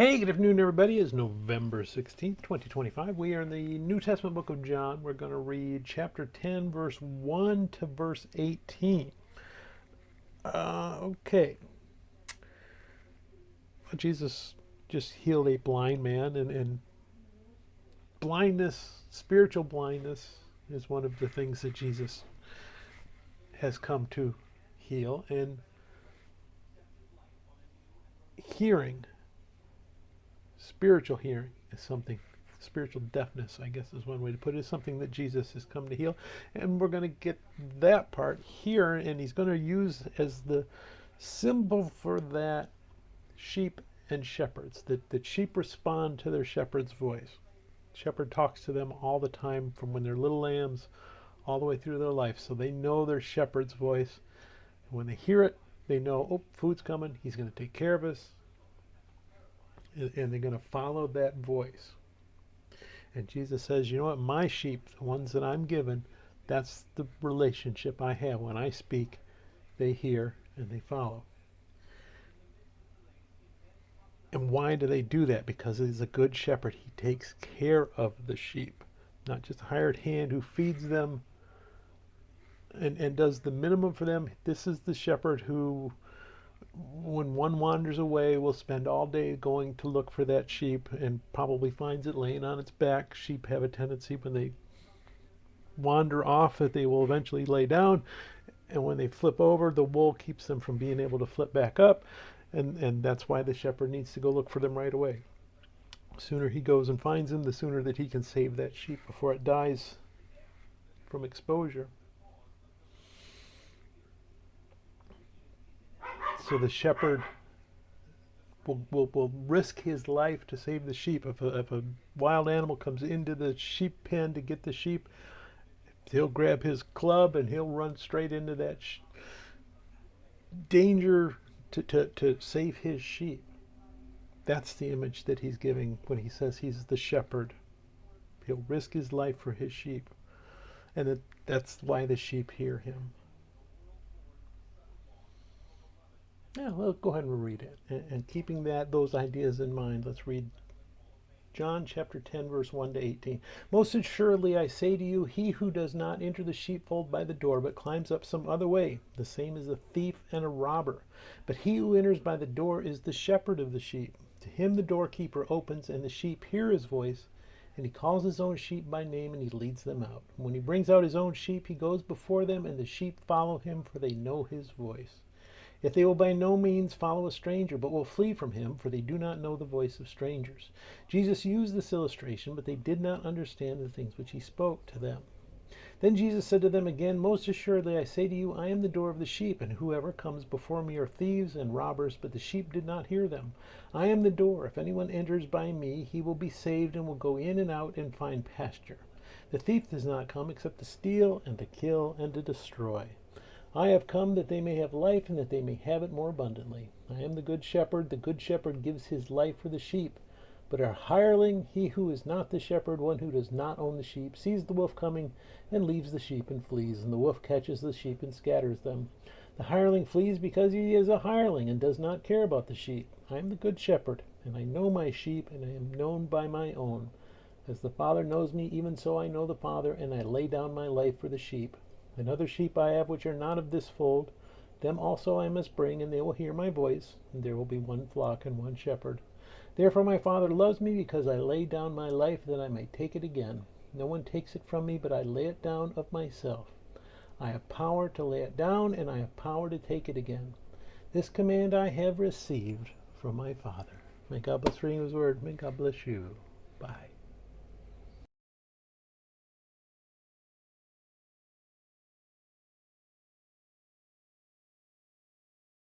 Hey, good afternoon, everybody. It's November 16th, 2025. We are in the New Testament book of John. We're going to read chapter 10, verse 1 to verse 18. Okay. Jesus just healed a blind man, and blindness, spiritual blindness, is one of the things that Jesus has come to heal. And hearing, spiritual hearing, is something, spiritual deafness, I guess is one way to put it, is something that Jesus has come to heal. And we're going to get that part here, and he's going to use as the symbol for that sheep and shepherds, that sheep respond to their shepherd's voice. Shepherd talks to them all the time from when they're little lambs all the way through their life, so they know their shepherd's voice. And when they hear it, they know, oh, food's coming, he's going to take care of us, and they're going to follow that voice. And Jesus says, you know what, my sheep, the ones that I'm given, that's the relationship I have. When I speak, they hear and they follow. And why do they do that? Because he's a good shepherd. He takes care of the sheep, not just a hired hand who feeds them and does the minimum for them. This is the shepherd who, when one wanders away, will spend all day going to look for that sheep and probably finds it laying on its back. Sheep have a tendency when they wander off that they will eventually lay down, and when they flip over, the wool keeps them from being able to flip back up, and that's why the shepherd needs to go look for them right away. The sooner he goes and finds them, the sooner that he can save that sheep before it dies from exposure. So the shepherd will risk his life to save the sheep. If a wild animal comes into the sheep pen to get the sheep, he'll grab his club and he'll run straight into that danger to save his sheep. That's the image that he's giving when he says he's the shepherd. He'll risk his life for his sheep. And that's why the sheep hear him. Yeah, let's go ahead and read it. And keeping those ideas in mind, let's read John chapter 10, verse 1 to 18. Most assuredly I say to you, he who does not enter the sheepfold by the door, but climbs up some other way, the same is a thief and a robber. But he who enters by the door is the shepherd of the sheep. To him the doorkeeper opens, and the sheep hear his voice, and he calls his own sheep by name, and he leads them out. When he brings out his own sheep, he goes before them, and the sheep follow him, for they know his voice. Yet they will by no means follow a stranger, but will flee from him, for they do not know the voice of strangers. Jesus used this illustration, but they did not understand the things which he spoke to them. Then Jesus said to them again, most assuredly I say to you, I am the door of the sheep, and whoever comes before me are thieves and robbers, but the sheep did not hear them. I am the door. If anyone enters by me, he will be saved and will go in and out and find pasture. The thief does not come except to steal and to kill and to destroy. I have come that they may have life, and that they may have it more abundantly. I am the good shepherd. The good shepherd gives his life for the sheep. But our hireling, he who is not the shepherd, one who does not own the sheep, sees the wolf coming, and leaves the sheep and flees, and the wolf catches the sheep and scatters them. The hireling flees because he is a hireling, and does not care about the sheep. I am the good shepherd, and I know my sheep, and I am known by my own. As the Father knows me, even so I know the Father, and I lay down my life for the sheep. And other sheep I have which are not of this fold, them also I must bring, and they will hear my voice, and there will be one flock and one shepherd. Therefore my Father loves me, because I lay down my life that I may take it again. No one takes it from me, but I lay it down of myself. I have power to lay it down, and I have power to take it again. This command I have received from my Father. May God bless reading his word. May God bless you. Bye.